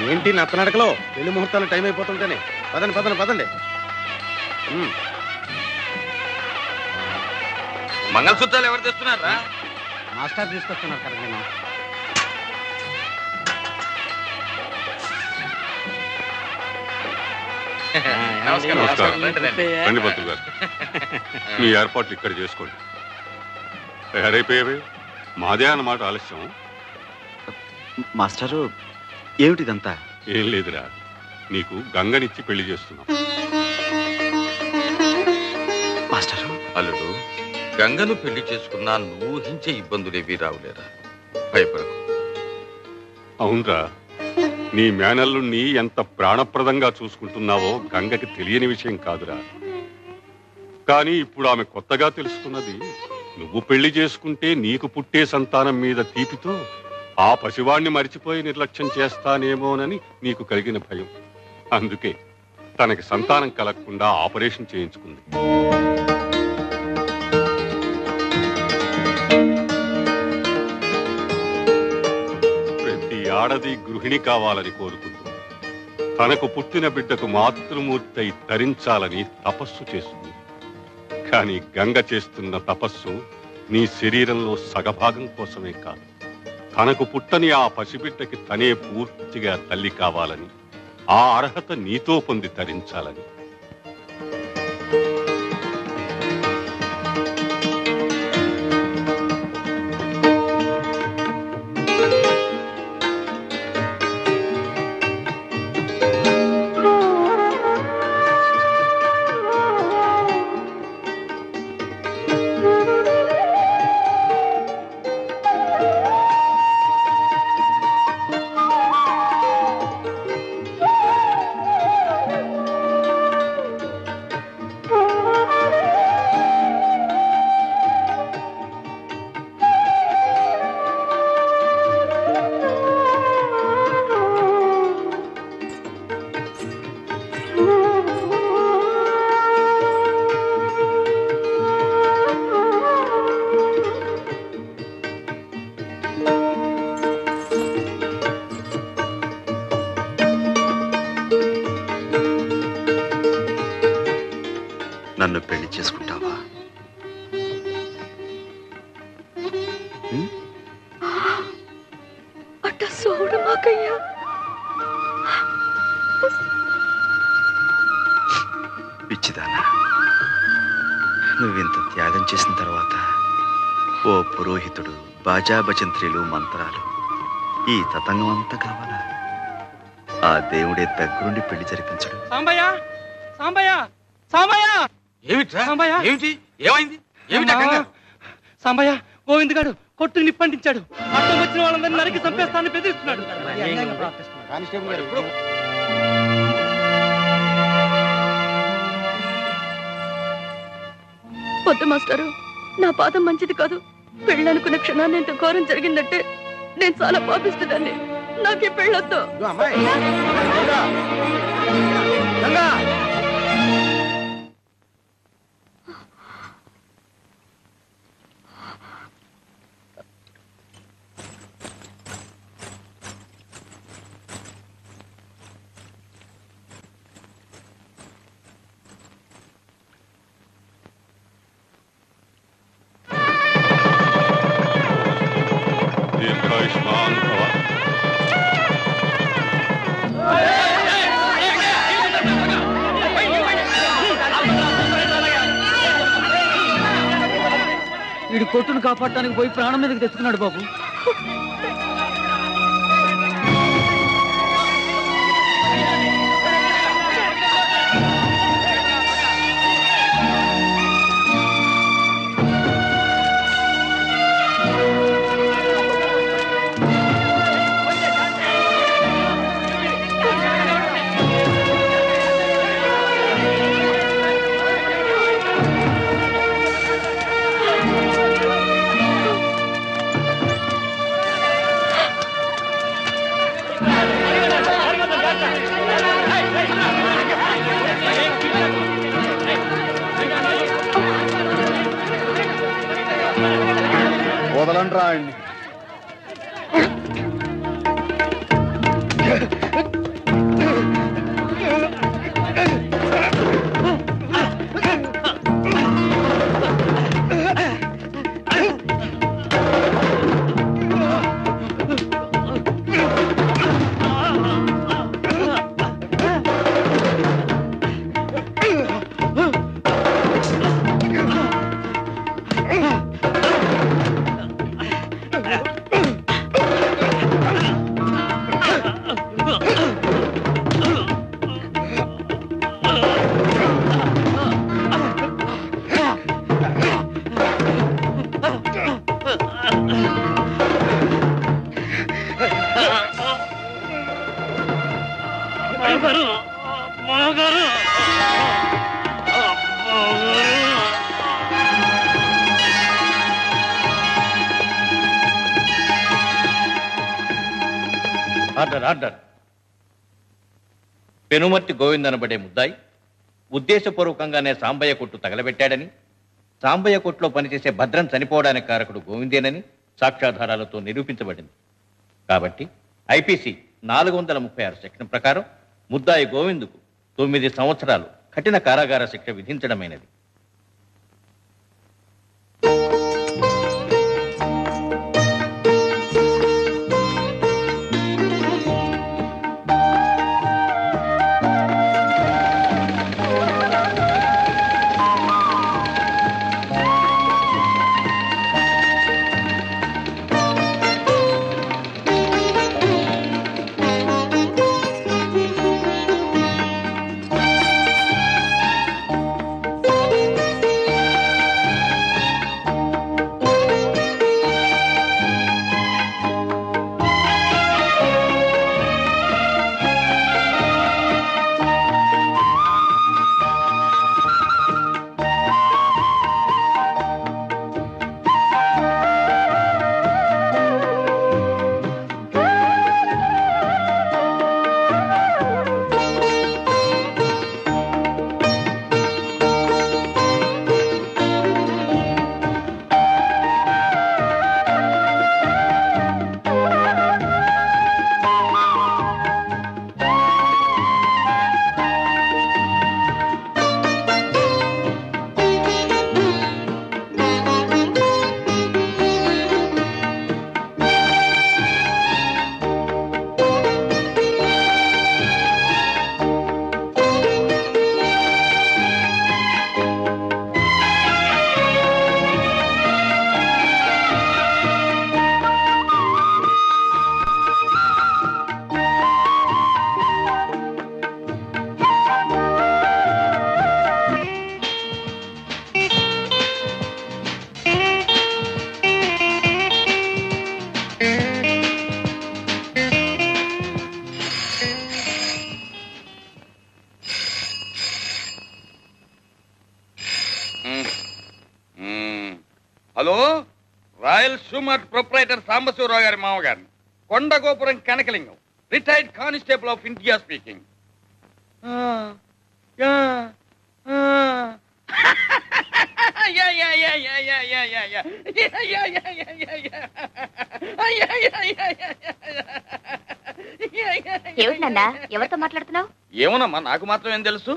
ఏంటి నత్తనడకలో పెళ్లి ముహూర్తాలు టైం అయిపోతుంటేనే. పదండి పదండి పదండి. మంగళసూత్రాలు ఎవరు తెస్తున్నారా? మాస్టర్ తీసుకొస్తున్నారు కదా. నేను రండి పంతులు గారు, మీ ఏర్పాట్లు ఇక్కడ చేసుకోండి. తయారైపోయావే, మాదే అన్నమాట ఆలస్యం. మాస్టరు ఏమిటిదంతా? ఏం లేదురా, నీకు గంగనిచ్చి పెళ్లి చేస్తున్నాం. మాస్టరు అల్లుడు, గంగను పెళ్లి చేసుకున్నా నువ్వు ఊహించే ఇబ్బందులేవి రావులేరా, భయపడకు. అవునరా, నీ మేనల్లుణ్ణి ఎంత ప్రాణప్రదంగా చూసుకుంటున్నావో గంగకి తెలియని విషయం కాదురా. కానీ ఇప్పుడు ఆమె కొత్తగా తెలుసుకున్నది, నువ్వు పెళ్లి చేసుకుంటే నీకు పుట్టే సంతానం మీద తీపితో ఆ పసివాణ్ణి మరిచిపోయి నిర్లక్ష్యం చేస్తానేమోనని నీకు కలిగిన భయం. అందుకే తనకి సంతానం కలగకుండా ఆపరేషన్ చేయించుకుంది. ఆడది గృహిణి కావాలని కోరుకుంటుంది. తనకు పుట్టిన బిడ్డకు మాతృమూర్తి అయి తరించాలని తపస్సు చేస్తుంది. కానీ గంగ చేస్తున్న తపస్సు నీ శరీరంలో సగభాగం కోసమే కాదు, తనకు పుట్టని ఆ పసిబిడ్డకి తనే పూర్తిగా తల్లి కావాలని, ఆ అర్హత నీతో పొంది తరించాలని. నన్ను పెళ్లి చేసుకుంటావా? అట్ట సోడు మాకయ్యా. పిచ్చిదానా, నువ్వింత త్యాగం చేసిన తర్వాత ఓ పురోహితుడు, బాజా భజంత్రీలు, మంత్రాలు, ఈ తతంగం అంతా కావాలా? ఆ దేవుడే దగ్గరుండి పెళ్లి జరిపించడు. సాంబయ్య, సాంబయ్య, సాంబయ్య! ఏమిట్రా? ఏమిటి? ఏమైంది? సాంబయ్య, గోవింద్ గారు కొట్టుకు నిప్పంటించాడు. అర్థం వచ్చిన వాళ్ళందరినీ నరికి చంపేస్తానని బెదిరిస్తున్నాడు. వద్దు మాస్టారు, నా పాదం మంచిది కాదు. పెళ్ళనుకున్న క్షణాన్ని ఎంత ఘోరం జరిగిందంటే నేను చాలా పాపిస్తుందాన్ని. నాకే పెళ్ళొద్దు. వీడి కొట్టును కాపాడటానికి పోయి ప్రాణం మీదకి తెచ్చుకున్నాడు బాబు. వదలండి రా. మామగారు మామగారు ఆర్డర్ ఆర్డర్. పెనుమర్తి గోవింద్ అనబడే ముద్దాయి ఉద్దేశపూర్వకంగానే సాంబయ్య కొట్టు తగలబెట్టాడని, సాంబయ్య కొట్టులో పనిచేసే భద్రం చనిపోవడానికి కారకుడు గోవిందేనని సాక్ష్యాధారాలతో నిరూపించబడింది. కాబట్టి ఐపీసీ 436 సెక్షన్ ప్రకారం ముద్దాయి గోవిందుకు 9 సంవత్సరాలు కఠిన కారాగార శిక్ష విధించడమైనది. Hello, royal shoe mart proprietor Sambasivarao గారి మామగారిని, Kondagopuram Kanakalingam, retired constable of India speaking. ఏమిటి నాన్న, ఎవరితో మాట్లాడుతున్నావు? ఏమోనమ్మా, నాకు మాత్రం ఏం తెలుసు.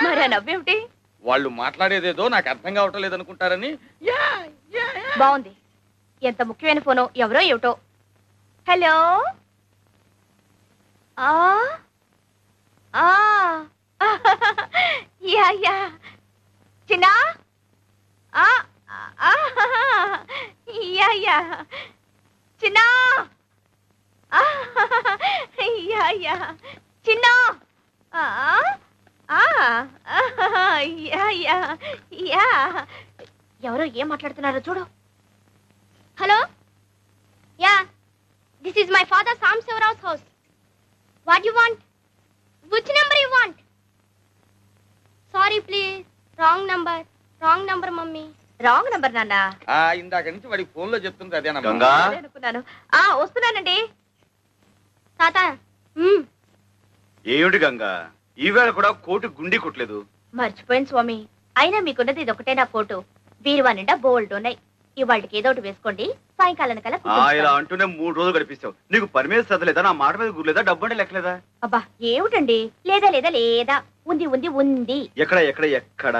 మరి ఆ నవ్వేమిటి? వాళ్ళు మాట్లాడేదేదో నాకు అర్థం కావటం లేదనుకుంటారని. బాగుంది. ఎంత ముఖ్యమైన ఫోను, ఎవరో ఏమిటో. హలో. యా యా చిన్నా. యా యా చిన్నా. యా యా చిన్నా. ఎవరో ఏం మాట్లాడుతున్నారో చూడు. Hello. Yeah, this is my father సాంబశివరావు's house. What you want? Which number you want? Sorry please, wrong number mummy. Wrong number నాన్న. ఇందాక నుంచి వాడికి ఫోన్ లో చెప్తుంది అదేనమ్మా. అనుకున్నాను. వస్తున్నానండి తాత. ఏమిటి గంగా, ఈవేళ కూడా కోటు గుండి కొట్టలేదు? మర్చిపోయింది స్వామి, అయినా మీకున్నది ఇది ఒకటే నా కోటు. బీరువా నిండా బోల్డ్ ఉన్నాయి. ఇవాళకి ఏదో ఒకటి వేసుకోండి, సాయంకాలం కల్లా. ఇలా అంటూనే 3 రోజులు గడిపిస్తావు. నీకు పని మీద చదవలేదా? నా మాట మీద గుర్లేదా? డబ్బు అంటే లెక్కలేదా? అబ్బా ఏమిటండి, లేదా లేదా లేదా, ఉంది ఉంది ఉంది. ఎక్కడ ఎక్కడ ఎక్కడ?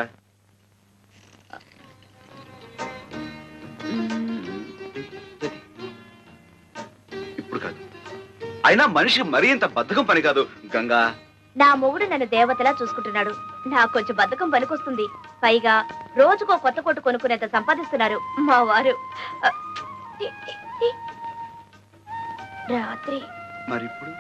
ఇప్పుడు కాదు, అయినా మనిషికి మరీ ఇంత బద్ధకం పని కాదు గంగా. నా మొగుడు నన్ను దేవతలా చూసుకుంటున్నాడు. నాకు కొంచెం బద్ధకం పనికొస్తుంది. పైగా రోజుకో కొత్త కొట్టు కొనుక్కునేంత సంపాదిస్తున్నారు మా వారు. రాత్రి మరి ఇప్పుడు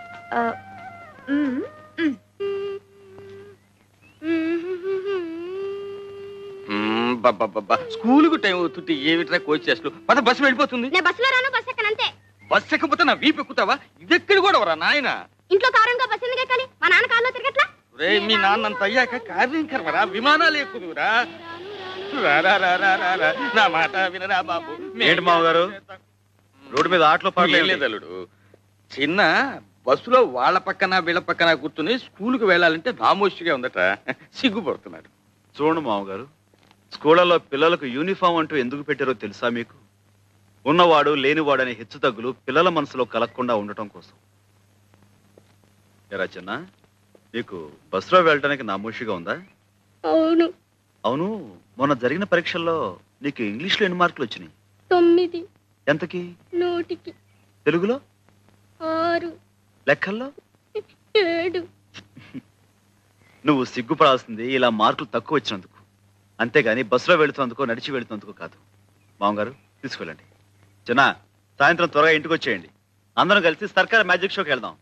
స్కూలుకు టైం అవుతుంటే ఏమిట్రా కోచ్ చేస్తూ పద, బస్సు వెళ్ళిపోతుంది. నేను బస్సులో రాను, బస్ ఎక్కనంతే. బస్సు ఎక్కకపోతే నా వీపు ఎక్కుతావా? ఇదెక్కడి కూడా వరా నాయన. ఇంట్లో కారంగా బస్సు ఎందుకు ఎక్కాలి? మా నాన్న కాల్లో తిరగట్లా? మీ నాన్నంత అయ్యాక కార్యం కర్మరా, విమానాలు ఎక్కుదురా. రా, రా, రా, రా, రా, రా. నా మాట వినరా బాబు. ఏంటి మామగారు రోడ్డు మీద ఆటలో ఏం పాటలేదు? లేదు అల్లుడు, చిన్న బస్సులో వాళ్ళ పక్కన వీళ్ళ పక్కన కూర్చుని స్కూల్కి వెళ్ళాలంటే నామోషిగా ఉందట, సిగ్గుపడుతున్నాడు. చూడండి మామగారు, స్కూళ్ళలో పిల్లలకు యూనిఫామ్ అంటూ ఎందుకు పెట్టారో తెలుసా మీకు? ఉన్నవాడు లేనివాడు అనే హెచ్చు తగ్గులు పిల్లల మనసులో కలగకుండా ఉండటం కోసం. ఎరా చిన్న, నీకు బస్సులో వెళ్ళడానికి నామోషిగా ఉందా? అవును. అవును, మొన్న జరిగిన పరీక్షల్లో నీకు ఇంగ్లీష్లో ఎన్ని మార్కులు వచ్చినాయి? 9. ఎంతకి? 100కి. తెలుగులో? 6. లెక్కల్లో? 7. నువ్వు సిగ్గుపడాల్సింది ఇలా మార్కులు తక్కువ వచ్చినందుకు, అంతేగాని బస్సులో వెళుతున్నందుకో నడిచి వెళుతున్నందుకు కాదు. మామగారు తీసుకెళ్ళండి. చిన్న, సాయంత్రం త్వరగా ఇంటికి వచ్చేయండి. అందరం కలిసి సర్కార్ మ్యాజిక్ షోకి వెళ్దాం.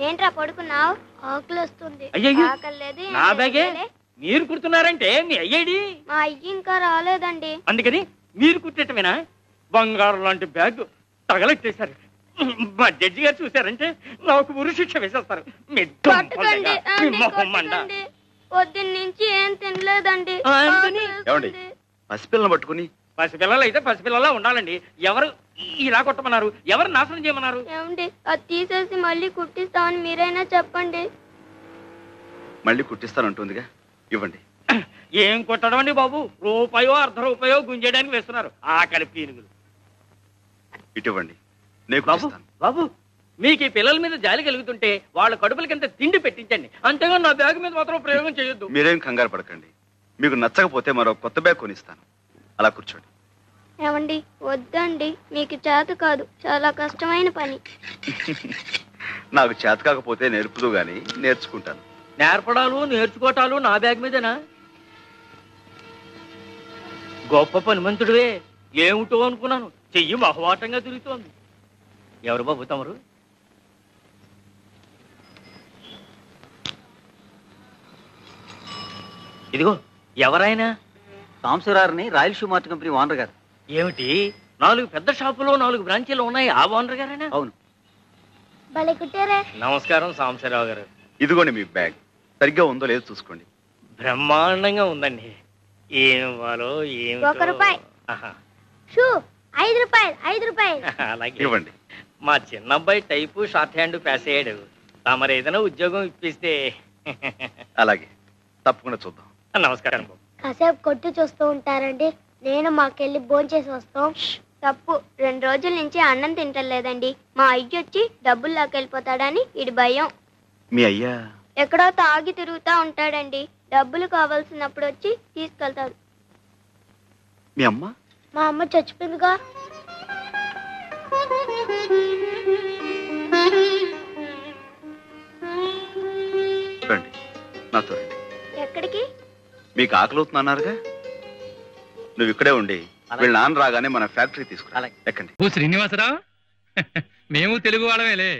ఏంట్రా పడుకున్నావు? ఆకలి వస్తుంది. అయ్యయ్యో, ఆకలి లేదు, ఏం నా బ్యాగే లేదులే. మీరు కుడుతున్నారంటే మీ అయ్యేడి? మా అయ్యి ఇంకా రాలేదండి. అందుకని మీరు కుట్టేటమేనా? బంగారం లాంటి బ్యాగ్ తగలెట్టేశారు. మా జడ్జి గారు చూశారంటే నాకు ఉరి శిక్ష వేసేస్తారు. పట్టుకోండి, కొట్టకండి. పొద్దున్నుంచి ఏం తినలేదండి. అందుకని? ఏమండి, పసిపిల్లని పట్టుకుని పసిపిల్లలు అయితే పసిపిల్లలా ఉండాలండి. ఎవరు ఇలా కొట్టమన్నారు? ఎవరు నాశనం చేయమన్నారు? ఏమండి, అది తీసేసి మళ్ళీ కుట్టిస్తామని మీరైనా చెప్పండి. మళ్ళీ కుట్టిస్తానంటుందిగా, ఇవ్వండి. ఏం కొట్టడం అండి బాబు? రూపాయో ₹1 గుంజేయడానికి వేస్తున్నారు. ఆకలి పీనుగులు. ఇటువంటి నేను బాబు కుట్టిస్తాను. బాబు, మీకు ఈ పిల్లల మీద జాలి కలుగుతుంటే వాళ్ళ కడుపులకింత తిండి పెట్టించండి, అంతేగాని నా బ్యాగ్ మీద మాత్రం ప్రయోగం చేయొద్దు. మీరేం కంగారు పడకండి. మీకు నచ్చకపోతే మరో కొత్త బ్యాగ్ కొనిస్తాను. అలా కూర్చోండి. ఏమండి, వద్దండి, మీకు చేత కాదు, చాలా కష్టమైన పని. నాకు చేత కాకపోతే నేర్పుదు గాని నేర్చుకుంటాను. నేర్పడాలు నేర్చుకోవటాలు నా బ్యాగ్ మీదేనా? గొప్ప పనిమంతుడివే. ఏమిటో అనుకున్నాను, చెయ్యి మహవాటంగా తిరుగుతోంది. ఎవరు బాబు తమరు? ఇదిగో, ఎవరైనా? సాంబశివరావుని royal shoe mart company owner garu. ఏమిటి, 4 పెద్ద షాపులో 4 బ్రాంచీలు ఉన్నాయి, ఆ ఓనర్ గారేనా? అవును. భలే కుట్టారే. నమస్కారం సాంబశివరావు గారు. ఇదిగోండి మీ బ్యాగ్. సరిగ్గా ఉందో లేదో చూసుకోండి. బ్రహ్మాండంగా ఉందండి. ఏం ఇవ్వాలో ఏమిటో. ₹1. ఆహా. షూ ₹5. ₹5. అలాగే. ఇవ్వండి. మా చిన్నబ్బాయి టైపు షార్ట్ హ్యాండ్ పాస్ అయ్యాడు. తమరు ఏదైనా ఉద్యోగం ఇప్పిస్తే. అలాగే, తప్పకుండా చూద్దాం. నమస్కారం బాబు. కాసేపు కొట్టు చూస్తూ ఉంటారండి, నేను మాకెళ్ళి భోంచేసి వస్తాం. తప్పు, 2 రోజుల నుంచి అన్నం తింటలేదండి. మా అయ్య వచ్చి డబ్బులు లాకెళ్ళిపోతాడని ఇడి భయం. మీ అయ్యా ఎక్కడో తాగి తిరుగుతా ఉంటాడండి. డబ్బులు కావాల్సినప్పుడు వచ్చి తీసుకెళ్తాడు. మీ అమ్మ? మా అమ్మ చచ్చిపోయిందిగా. రండి, నాతో రండి. ఎక్కడికి? మీకు ఆకలి అవుతుందన్నారుగా, నువ్వు ఇక్కడే ఉండి వీళ్ళ నాన్న రాగానే మన ఫ్యాక్టరీ తీసుకురా. ఎక్కండి. ఓ శ్రీనివాసరావు, మేము తెలుగు వాళ్ళమేలే.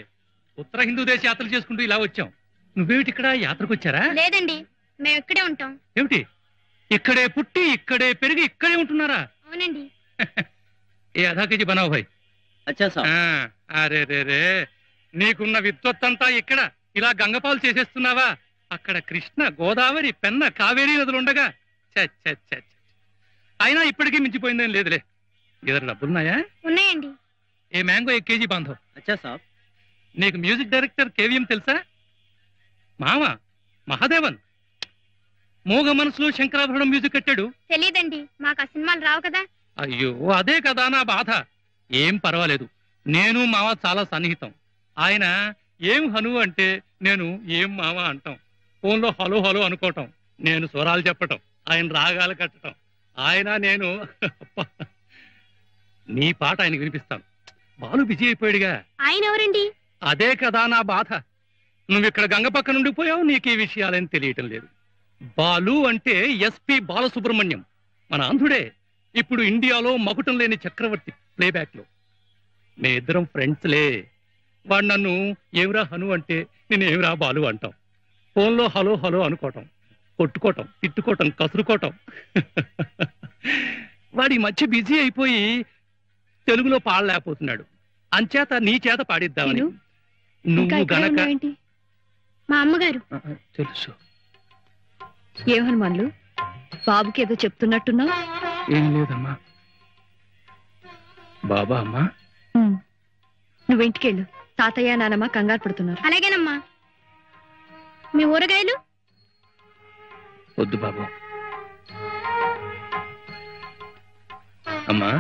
ఉత్తర హిందూ దేశ యాత్రలు చేసుకుంటూ ఇలా వచ్చాం. నువ్వేమిటి ఇక్కడ యాత్రకు వచ్చారా? లేదండి, మేము ఇక్కడే ఉంటాం. ఏమిటి, ఇక్కడే పుట్టి ఇక్కడే పెరిగి ఇక్కడే ఉంటున్నారా? అవునండి. ఏ ఆధా కేజీ బనావు భాయ్. అరే రే రే, నీకున్న విద్వత్తంతా ఇక్కడ ఇలా గంగపాలు చేసేస్తున్నావా? అక్కడ కృష్ణ, గోదావరి, పెన్న, కావేరీ నదులుండగా అయినా ఇప్పటికీ మించిపోయిందేం లేదులే. ఇద్దరు డబ్బులున్నాయా? ఉన్నాయండి. ఏ మ్యాంగో 1 కేజీ బాంధవ్. అచ్చా సాబ్. నీకు మ్యూజిక్ డైరెక్టర్ కేవీఎం తెలుసా? మామ మహాదేవన్ మూగ మనసులో శంకరాభరణం మ్యూజిక్ కట్టాడు. తెలీదండి, మాకు ఆ సినిమాలు రావు కదా. అయ్యో, అదే కదా నా బాధ. ఏం పర్వాలేదు, నేను మామ చాలా సన్నిహితం. ఆయన ఏం హను అంటే నేను ఏం మామ అంటాం. ఫోన్లో హలో హలో అనుకోవటం, నేను స్వరాలు చెప్పటం, ఆయన రాగాలు కట్టడం. ఆయన నేను నీ పాట ఆయనకు వినిపిస్తాను. బాలు బిజీ అయిపోయాడుగా. ఆయన ఎవరండి? అదే కదా నా బాధ. నువ్వు ఇక్కడ గంగ పక్క నుండి పోయావు, నీకు ఈ విషయాలని తెలియటం లేదు. బాలు అంటే ఎస్పి బాలసుబ్రహ్మణ్యం, మన ఆంధ్రుడే. ఇప్పుడు ఇండియాలో మకుటం లేని చక్రవర్తి ప్లేబ్యాక్ లో. మే ఇద్దరం ఫ్రెండ్స్లే. వాడు నన్ను ఏమిరా హను అంటే నేను ఏమిరా బాలు అంటాం. ఫోన్లో హలో హలో అనుకోవటం, కొట్టుకోవటం, తిట్టుకోవటం, కసురుకోవటం. వాడి మధ్య బిజీ అయిపోయి తెలుగులో పాడలేకపోతున్నాడు. అంచేత నీ చేత పాడిద్దామని. నువ్వు గనక మా అమ్మగారు తెలుసు. ఏం హనుమాన్లు, బాబుకి ఏదో చెప్తున్నట్టున్నా? ఏం లేదమ్మా. బాబా అమ్మా, నువ్వు ఇంటికెళ్ళు. తాతయ్య నానమ్మ కంగారు పడుతున్నారు. అలాగేనమ్మా. మీ ఊరగాయలు వద్దు బాబు. అమ్మా,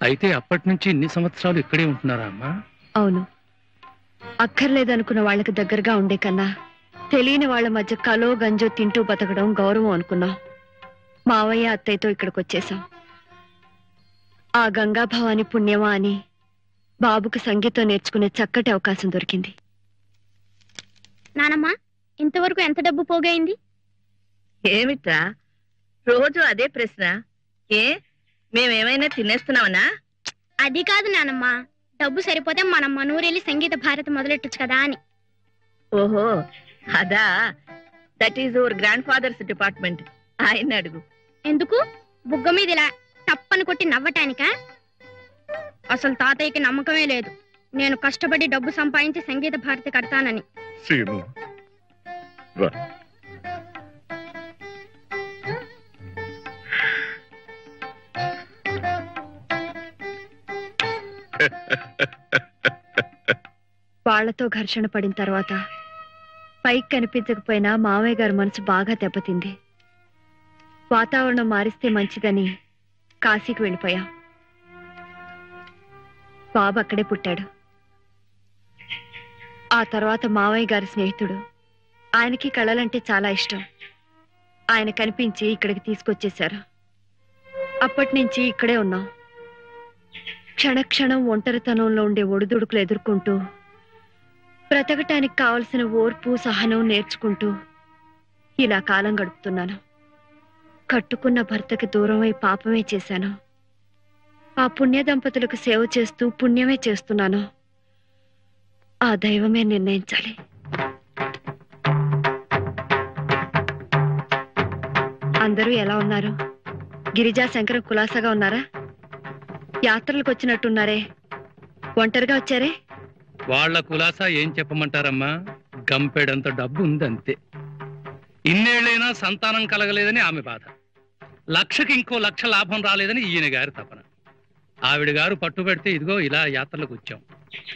అయితే అప్పటి నుంచి ఇన్ని సంవత్సరాలు ఇక్కడే ఉంటున్నారా అమ్మా? అవును. అక్కర్లేదనుకున్న వాళ్ళకి దగ్గరగా ఉండే కన్నా తెలియని వాళ్ళ మధ్య కలో గంజో తింటూ బతకడం గౌరవం అనుకున్నాం. మావయ్య అత్తయ్యతో ఇక్కడికి వచ్చేసాం. ఆ గంగాభవాని పుణ్యమా అని బాబుకు సంగీతం నేర్చుకునే చక్కటి అవకాశం దొరికింది. నానమ్మ, ఇంతవరకు ఎంత డబ్బు పోగైంది? ఏమిట్రా రోజు అదే ప్రశ్న? ఏ మేమేమైనా తినేస్తున్నామనా? అది కాదు నానమ్మ, డబ్బు సరిపోతే మనం మనూరెళ్ళి సంగీత భారతి మొదలెట్టచ్చు కదా అని. ఓహో అదా. That is your grandfather's department. ఆయన అడుగు. ఎందుకు? బుగ్గ మీద ఇలా తప్పని కొట్టి నవ్వటానికా? అసలు తాతయ్యకి నమ్మకమే లేదు నేను కష్టపడి డబ్బు సంపాదించి సంగీత భారతి కడతానని. వాళ్లతో ఘర్షణ పడిన తర్వాత పైకి కనిపించకపోయినా మామయ్య గారి మనసు బాగా దెబ్బతింది. వాతావరణం మారిస్తే మంచిదని కాశీకి వెళ్ళిపోయాం. బాబు అక్కడే పుట్టాడు. ఆ తర్వాత మామయ్య గారి స్నేహితుడు, ఆయనకి కళలంటే చాలా ఇష్టం, ఆయన కనిపించి ఇక్కడికి తీసుకొచ్చేశారు. అప్పటి నుంచి ఇక్కడే ఉన్నాం. క్షణక్షణం ఒంటరితనంలో ఉండే ఒడిదుడుకులు ఎదుర్కొంటూ బ్రతకటానికి కావలసిన ఓర్పు సహనం నేర్చుకుంటూ ఇలా కాలం గడుపుతున్నాను. కట్టుకున్న భర్తకి దూరమై పాపమే చేశాను. ఆ పుణ్య దంపతులకు సేవ చేస్తూ పుణ్యమే చేస్తున్నాను. ఆ దైవమే నిర్ణయించాలి. అందరూ ఎలా ఉన్నారు? గిరిజా శంకరం కులాసాగా ఉన్నారా? యాత్రలకు వచ్చినట్టున్నారే, ఒంటరిగా వచ్చారే? వాళ్ల కులాసా ఏం చెప్పమంటారమ్మా? గంపెడంత డబ్బు ఉందంతే. ఇన్నేళ్లైనా సంతానం కలగలేదని ఆమె బాధ. లక్షకి ఇంకో లక్ష లాభం రాలేదని ఈయన గారి తపన. ఆవిడ గారు పట్టుబెడితే ఇదిగో ఇలా యాత్రలకు వచ్చాం.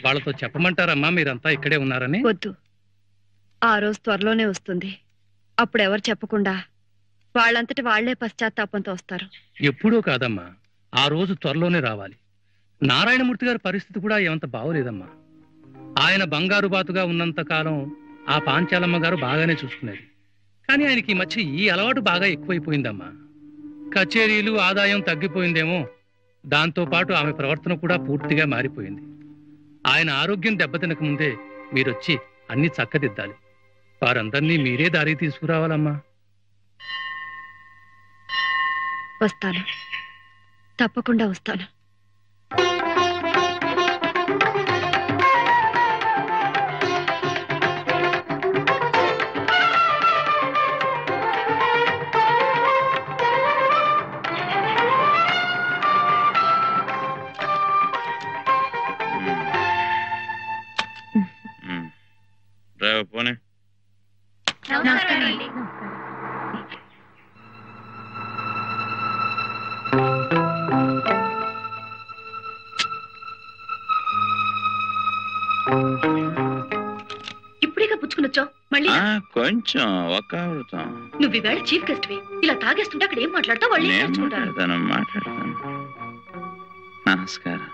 వాళ్ళతో చెప్పమంటారమ్మా మీరంతా ఇక్కడే ఉన్నారని? వద్దు, ఆ రోజు త్వరలోనే వస్తుంది. అప్పుడు ఎవరు చెప్పకుండా వాళ్ళంతటి వాళ్లే పశ్చాత్తాపంతో వస్తారు. ఎప్పుడూ కాదమ్మా, ఆ రోజు త్వరలోనే రావాలి. నారాయణమూర్తి గారి పరిస్థితి కూడా ఏమంత బాగోలేదమ్మా. ఆయన బంగారు బాతుగా ఉన్నంత కాలం ఆ పాంచాలమ్మ గారు బాగానే చూసుకునేది. కానీ ఆయనకి ఈ మధ్య ఈ అలవాటు బాగా ఎక్కువైపోయిందమ్మా. కచేరీలు, ఆదాయం తగ్గిపోయిందేమో. దాంతో పాటు ఆమె ప్రవర్తన కూడా పూర్తిగా మారిపోయింది. ఆయన ఆరోగ్యం దెబ్బతినక ముందే మీరొచ్చి అన్ని చక్కదిద్దాలి. వారందరినీ మీరే దారి తీసుకురావాలమ్మా. వస్తాను, తప్పకుండా వస్తాను. పోనీ ఇప్పుడేగా పుచ్చుకునొచ్చావు మళ్ళీ? కొంచెం ఒక నువ్వు ఈవేళ చీఫ్ గెస్ట్ వి. ఇలా తాగేస్తుంటే అక్కడ ఏం మాట్లాడతావు? వాళ్ళు ఏం నేర్చుకుంటారు? మాట్లాడతాను. నమస్కారం.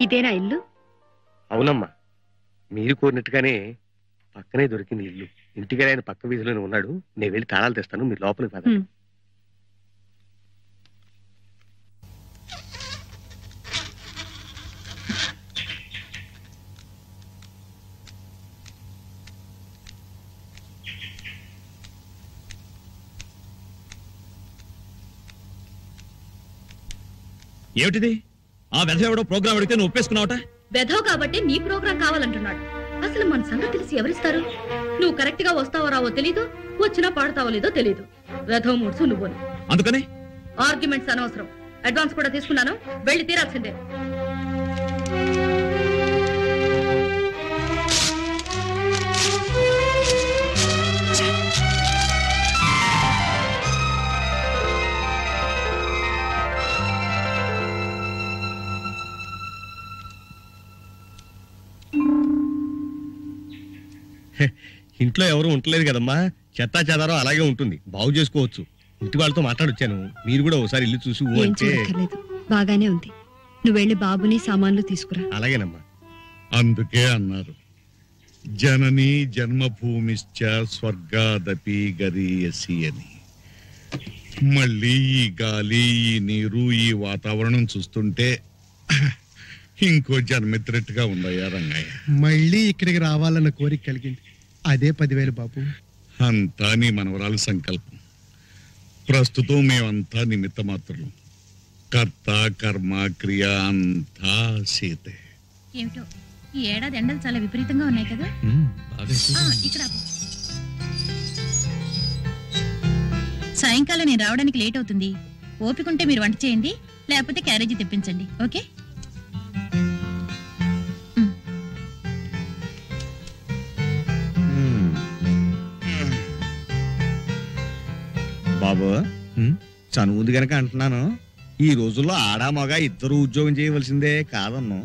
ఇదేనా ఇల్లు? అవునమ్మా, మీరు కోరినట్టుగానే పక్కనే దొరికింది ఇల్లు. ఇంటికి ఆయన పక్క వీధిలోనే ఉన్నాడు. నేను వెళ్ళి తాళాలు తెస్తాను, మీరు లోపలికి పదండి. ఏమిటిది? ఆ వెధ ఎవడో ప్రోగ్రామ్ అడిగితే నువ్వు ఒప్పేసుకున్నావట? వెధవ్ కాబట్టి నీ ప్రోగ్రాం కావాలంటున్నాడు. అసలు మన సంగతి తెలిసి ఎవరిస్తారు? నువ్వు కరెక్ట్ గా వస్తావో రావో తెలీదు, వచ్చినా పాడతావో లేదో తెలీదు. వెధవ్ మూడ్సు నువ్వు. అందుకని ఆర్గ్యుమెంట్స్ అనవసరం. అడ్వాన్స్ కూడా తీసుకున్నాను, వెళ్ళి తీరాల్సిందే. ఇంట్లో ఎవరు ఉండలేదు కదమ్మా, చెత్తా చెదారం అలాగే ఉంటుంది, బాగు చేసుకోవచ్చు. ఇంటి వాళ్ళతో మాట్లాడొచ్చాను, మీరు కూడా ఒకసారి ఇల్లు చూసి ఏం చూడక్కర్లేదు, బాగానే ఉంది. నువ్వు వెళ్ళి బాబుని సామాన్లు తీసుకురా. అలాగేనమ్మా. అందుకే అన్నారు జనని జన్మభూమిశ్చ స్వర్గాదపి గరీయసి అని. మళ్ళీ ఈ గాలి, ఈ నీరు, ఈ వాతావరణం చూస్తుంటే ఇంకో జన్మెత్తినట్టుగా ఉందయ్యా రంగయ్య. మళ్ళీ ఇక్కడికి రావాలన్న కోరిక కలిగింది. అదే 10,000 బాబు. అంతా నీ మనవరాల సంకల్పం. ప్రస్తుతం మేమంతా నిమిత్త మాత్రం. కర్త కర్మ క్రియ అంతా సీతే. ఏమిటో ఈ ఏడాది ఎండలు చాలా విపరీతంగా ఉన్నాయి కదా. ఇక్కడ సాయంకాలం నేను రావడానికి లేట్ అవుతుంది. ఓపికంటే మీరు వంట చేయండి, లేకపోతే క్యారేజీ తెప్పించండి. ఓకే? బాబు, చనువుంది గనక అంటున్నాను, ఈ రోజుల్లో ఆడా మగ ఇద్దరు ఉద్యోగం చేయవలసిందే కాదన్ను.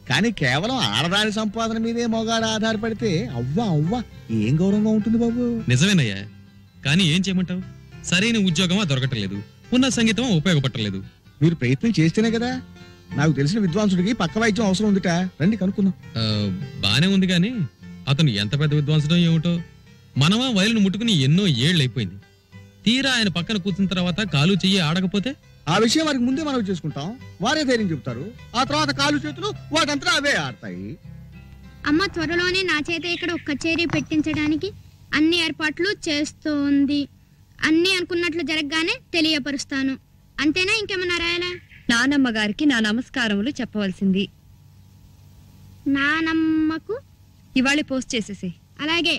కానీ కేవలం ఆడదాని సంపాదన మీదే మగాడు ఆధారపడితే అవ్వా అవ్వా ఏం గౌరవంగా ఉంటుంది బాబు. నిజమేనయ్యా, కానీ ఏం చేయమంటావు? సరైన ఉద్యోగమా దొరకటలేదు, ఉన్న సంగీతం ఉపయోగపడలేదు. మీరు ప్రయత్నం చేస్తేనే కదా. నాకు తెలిసిన విద్వాంసుడికి పక్క వైద్యం అవసరం ఉందిట, రండి కనుక్కుందాం. బానే ఉంది కానీ అతను ఎంత పెద్ద విద్వాంసుడో ఏమిటో. మనమా వయలును ముట్టుకుని ఎన్నో ఏళ్ళు అయిపోయింది. తీరా ఆయన పక్కన కూర్చున్న తర్వాత కాలు చెయ్యి ఆడకపోతే ఆ విషయం వారికి ముందే మనం చేసుకుంటాం, వారే ధైర్యం చెప్తారు. ఆ తర్వాత కాలు చేతులు వాటంతా అవే ఆడతాయి. అమ్మ త్వరలోనే నా చేత ఇక్కడ ఒక కచేరీ పెట్టించడానికి అన్ని ఏర్పాట్లు చేస్తోంది. అన్ని అనుకున్నట్లు జరగగానే తెలియపరుస్తాను. అంతేనా, ఇంకేమన్నా రాయాలా? నానమ్మ గారికి నా నమస్కారములు చెప్పవలసింది. నానమ్మకు ఇవాళే పోస్ట్ చేసేసి. అలాగే.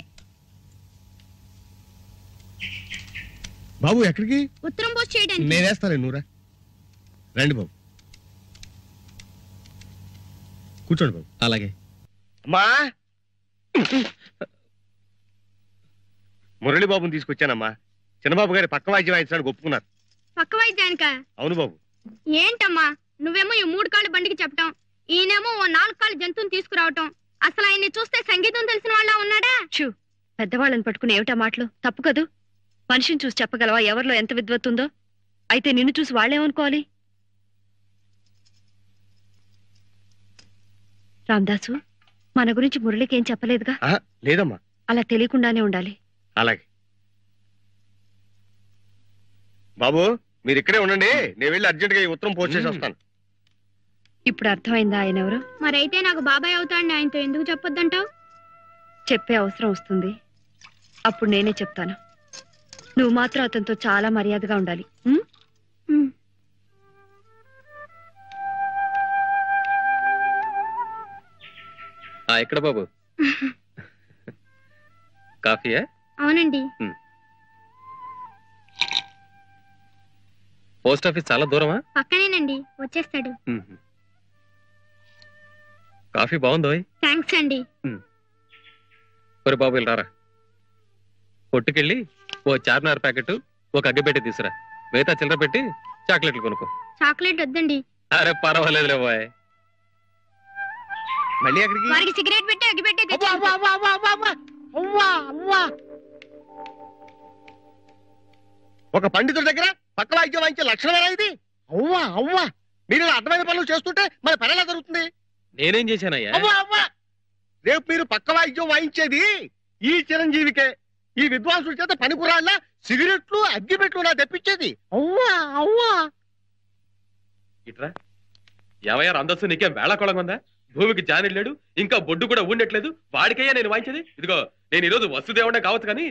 బాబు ఎక్కడికి? ఉత్తరం పోస్ట్ చేయడానికి. నేనేస్తాలే, నూరా. రండి బాబు, కూర్చోండి బాబు. అలాగే. అమ్మా, మురళి బాబుని తీసుకొచ్చానమ్మా. చిన్నబాబు గారి పక్క వాయిద్యం వాయించడానికి ఒప్పుకున్నారు. పక్క వాయిద్యానికా? అవును బాబు. ఏంటమ్మా నువ్వేమో ఈ 3 కాళ్ళ బండికి చెప్పటం, ఈయనేమో ఓ 4 కాళ్ళ జంతువుని తీసుకురావటం. అసలు ఆయన్ని చూస్తే సంగీతం తెలిసిన వాళ్ళ ఉన్నాడా? చూ, పెద్దవాళ్ళని పట్టుకుని ఏమిటా మాటలు? తప్పు కదూ. మనిషిని చూసి చెప్పగలవా ఎవరిలో ఎంత విద్వత్తుందో? అయితే నిన్ను చూసి వాళ్ళేమనుకోవాలి? రామదాసు, మన గురించి మురళికి ఏం చెప్పలేదుగా? లేదమ్మా. అలా తెలియకుండానే ఉండాలి. అలాగే బాబు, మీరు ఇక్కడే ఉండండి, నేను వెళ్ళి అర్జెంట్ గా ఈ ఉత్తరం పోస్ట్ చేసి వస్తాను. ఇప్పుడు అర్థమైందా ఆయన ఎవరు? మరైతే నాకు బాబాయ్ అవుతాడు, ఆయనతో ఎందుకు చెప్పొద్దంటావు? చెప్పే అవసరం వస్తుంది, అప్పుడు నేనే చెప్తాను. నువ్వు మాత్రం అతనితో చాలా మర్యాదగా ఉండాలి. ఎక్కడ బాబు? కాఫీయా? అవునండి. పోస్ట్ ఆఫీస్ చాలా దూరమా? పక్కనేనండి, వచ్చేస్తాడు. కాఫీ బాగుందో? థ్యాంక్స్ అండి. ఒరే బాబు, వెళ్ళరారా. కొట్టుకెళ్ళి ఓ చార్మినార్ ప్యాకెట్, ఒక అగ్గిపెట్టి తీసురా. మిగతా చిల్లర పెట్టి చాక్లెట్లు కొనుక్కో. చాక్లెట్ వద్దండి. అరే పర్వాలేదులే బాయ్. మళ్ళీ అక్కడికి? వారికి సిగరెట్ పెట్టి అగ్గి పెట్టి ఒక పండితుడి దగ్గర పక్క వాయిద్యం వాయించే లక్షణమేనా ఇది? అవ్వా అవ్వా, మీరు ఇలా అర్థమైన పనులు చేస్తుంటే మన పని ఎలా జరుగుతుంది? నేనేం చేశానయ్యా? అవ్వా అవ్వా రేపు మీరు పక్క వాయిద్యం వాయించేది ఈ చిరంజీవికే. ఈ విద్వాంసుల చేత పనికిరాళ్ళ సిగరెట్లు అగ్గిపెట్లు నా తెప్పించేది. అవ్వా అవ్వా ఇట్రా ఎవయ్యారు అందస్సు నీకేం వేళకోళం ఉందా? భూమికి జానిలేడు, ఇంకా బొడ్డు కూడా ఉండట్లేదు, వాడికయ్యా నేను వాయించేది. ఇదిగో నేను ఈరోజు వసుదేవుడే కావచ్చు కానీ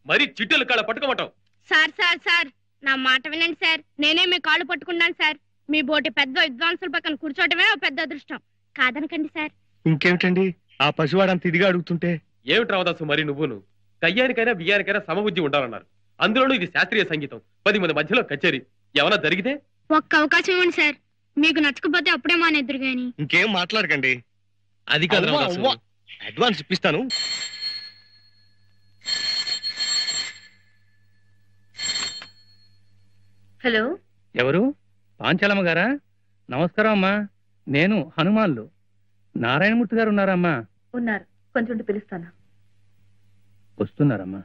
మరి చిట్టెలు కాళ్ళ పట్టుకోమటం. సార్ సార్ సార్ నా మాట వినండి సార్. నేనే మీ కాళ్ళు పట్టుకున్నాను సార్. మీ బోటి పెద్ద విద్వాంసుల పక్కన కూర్చోవటమే ఓ పెద్ద అదృష్టం. కాదనకండి సార్. ఇంకేమిటండి ఆ పసివాడంత ఇదిగా అడుగుతుంటే? ఏమిటి రావదాసు మరి నువ్వును? కయ్యానికైనా బియ్యానికైనా సమబుద్ధి ఉండాలన్నారు. అందులోనూ ఇది శాస్త్రీయ సంగీతం, 10 మంది మధ్యలో కచేరీ. ఏమన్నా జరిగితే ఒక్క అవకాశం ఇవ్వండి సార్. మీకు నచ్చకపోతే అప్పుడే మానేద్దరు గాని. ఇంకేం మాట్లాడకండి. అది కాదు అవ్వా, రావదాసు. అవ్వా. అడ్వాన్స్ ఇప్పిస్తాను. హలో, ఎవరు? పాంచాలమ్మ గారా? నమస్కారం అమ్మా. నేను హనుమాన్లు. నారాయణమూర్తి గారు ఉన్నారమ్మా? ఉన్నారు, కొంచెం పిలుస్తాను. వస్తున్నారమ్మా.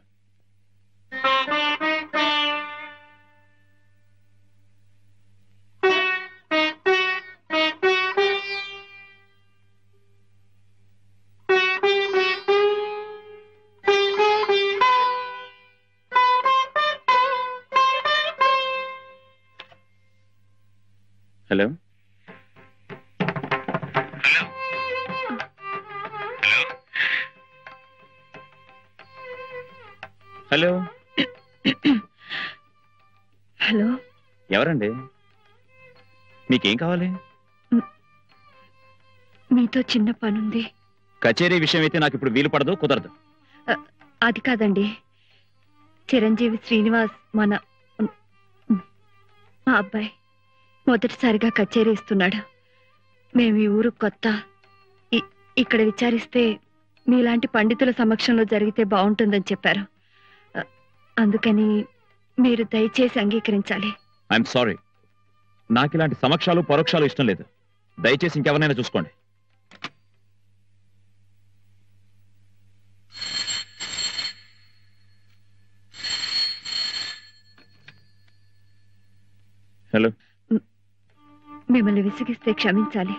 హలో హలో హలో, ఎవరండి? మీకేం కావాలి? మీతో చిన్న పనుంది. కచేరీ విషయం అయితే నాకు ఇప్పుడు వీలు పడదు, కుదరదు. అది కాదండి, చిరంజీవి శ్రీనివాస్ మా అబ్బాయి మొదటిసారిగా కచేరీ ఇస్తున్నాడు. మేము ఈ ఊరు కొత్త. ఇక్కడ విచారిస్తే మీలాంటి పండితుల సమక్షంలో జరిగితే బాగుంటుందని చెప్పారు. అందుకని మీరు దయచేసి అంగీకరించాలి. ఐఎమ్ సారీ, నాకు ఇలాంటి సమక్షాలు పరోక్షాలు ఇష్టం లేదు. దయచేసి ఇంకెవరైనా చూసుకోండి. హలో, మిమ్మల్ని విసిగిస్తే క్షమించాలి.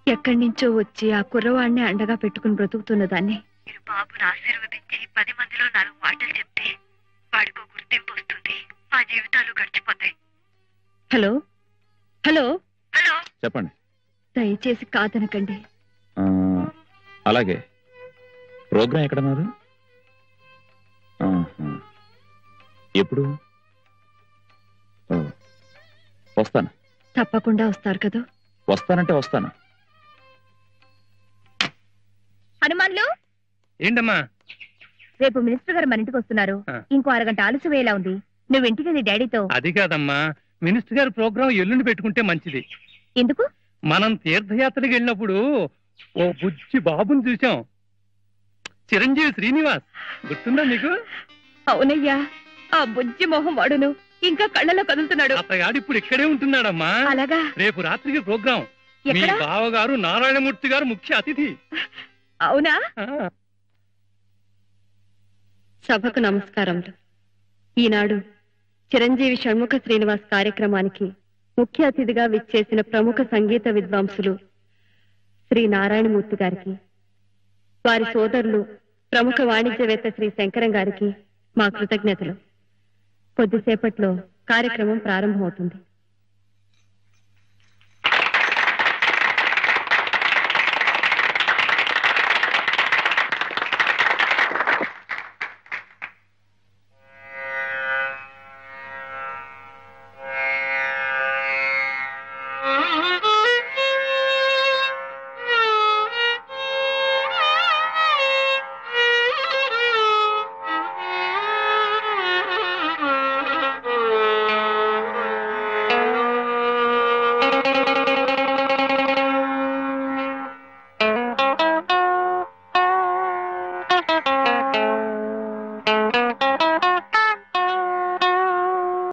ఎక్కడి నుంచో వచ్చి ఆ కుర్రవాడిని అండగా పెట్టుకుని బ్రతుకుతున్న దాన్ని మీరు బాబును ఆశీర్వదించి 10 మందిలో 4 మాటలు చెప్తే వాడికో గుర్తింపు వస్తుంది. మా జీవితాలు గడిచిపోతాయి. హలో హలో హలో, చెప్పండి. దయచేసి కాదనకండి. అలాగే, ప్రోగ్రాం ఎక్కడన్నారు? ఎప్పుడు? వస్తాను. తప్పకుండా వస్తారు కదా? వస్తానంటే వస్తాను. హనుమాన్లు, ఏంటమ్మా? రేపు మినిస్టర్ గారు మన ఇంటికి వస్తున్నారు. ఇంకో అరగంట ఆలస్యం వేలా ఉంది. నువ్వు ఇంటికి వెళ్ళి డాడీతో. అది కాదమ్మా, మినిస్టర్ గారి ప్రోగ్రాం ఎల్లుండి పెట్టుకుంటే మంచిది. ఎందుకు? మనం తీర్థయాత్రకి వెళ్ళినప్పుడు ఓ బుజ్జి బాబుని చూసాం, చిరంజీవి శ్రీనివాస్. గుర్తుందా నీకు? అవునయ్యా, ఆ బుజ్జి మొహం వాడును ఇంకా కళ్ళలో కదులుతున్నాడు. అతగాడు ఇప్పుడు ఇక్కడే ఉంటున్నాడమ్మా. అలాగా? రేపు రాత్రికి ప్రోగ్రాం. మీ బావగారు నారాయణమూర్తి గారు ముఖ్య అతిథి. అవునా? సభకు నమస్కారములు. ఈనాడు చిరంజీవి షణ్ముఖ శ్రీనివాస్ కార్యక్రమానికి ముఖ్య అతిథిగా విచ్చేసిన ప్రముఖ సంగీత విద్వాంసులు శ్రీ నారాయణమూర్తి గారికి, వారి సోదరులు ప్రముఖ వాణిజ్యవేత్త శ్రీ శంకరం గారికి మా కృతజ్ఞతలు. కొద్దిసేపట్లో కార్యక్రమం ప్రారంభమవుతుంది.